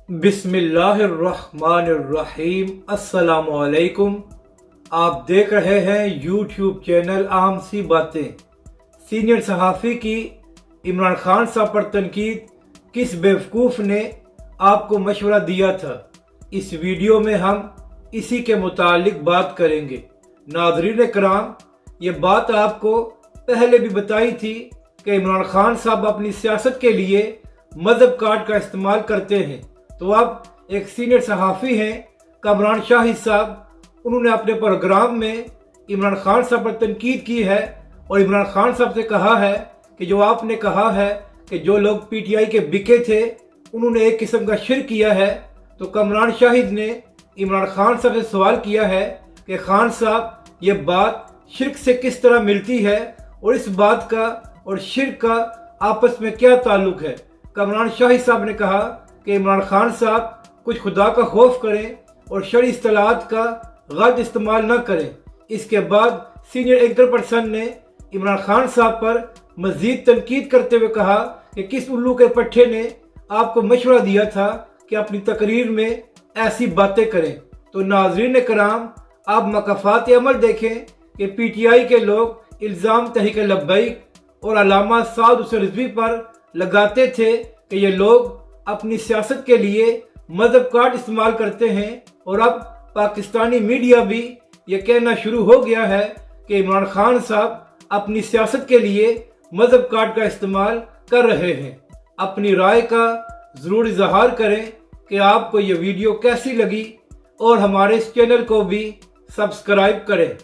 बिस्मिल्लाहिर्रहमानिर्रहीम। अस्सलाम वालेकुम। आप देख रहे हैं यूट्यूब चैनल आम सी बातें। सीनियर सहाफ़ी की इमरान खान साहब पर तनकीद, किस बेवकूफ़ ने आपको मशवरा दिया था, इस वीडियो में हम इसी के मुतालिक बात करेंगे। नाज़रीन कराम, ये बात आपको पहले भी बताई थी कि इमरान खान साहब अपनी सियासत के लिए मज़हब कार्ड का इस्तेमाल करते हैं। तो अब एक सीनियर सहाफ़ी हैं कामरान शाहिद साहब, उन्होंने अपने प्रोग्राम में इमरान खान साहब पर तनकीद की है और इमरान खान साहब से कहा है कि जो आपने कहा है कि जो लोग पीटीआई के बिके थे उन्होंने एक किस्म का शिर्क किया है। तो कामरान शाहिद ने इमरान खान साहब से सवाल किया है कि खान साहब, ये बात शिर्क से किस तरह मिलती है और इस बात का और शिर्क का आपस में क्या ताल्लुक है। कामरान शाहिद साहब ने कहा कि इमरान खान साहब कुछ खुदा का खौफ करें और शरई इस्तिलाहात का गलत इस्तेमाल न करें। इसके बाद सीनियर एंकर पर्सन ने इमरान खान साहब पर मजीद तनकीद करते हुए कहा कि किस उल्लू के पट्टे ने आपको मशवरा दिया था कि अपनी तकरीर में ऐसी बातें करें। तो नाज़रीन कराम, आप मकाफात अमल देखें कि पीटीआई के लोग इल्ज़ाम तहरीक लब्बैक और अल्लामा साद हुसैन रिजवी पर लगाते थे कि ये लोग अपनी सियासत के लिए मज़हब कार्ड इस्तेमाल करते हैं, और अब पाकिस्तानी मीडिया भी ये कहना शुरू हो गया है कि इमरान खान साहब अपनी सियासत के लिए मज़हब कार्ड का इस्तेमाल कर रहे हैं। अपनी राय का ज़रूर इजहार करें कि आपको ये वीडियो कैसी लगी और हमारे इस चैनल को भी सब्सक्राइब करें।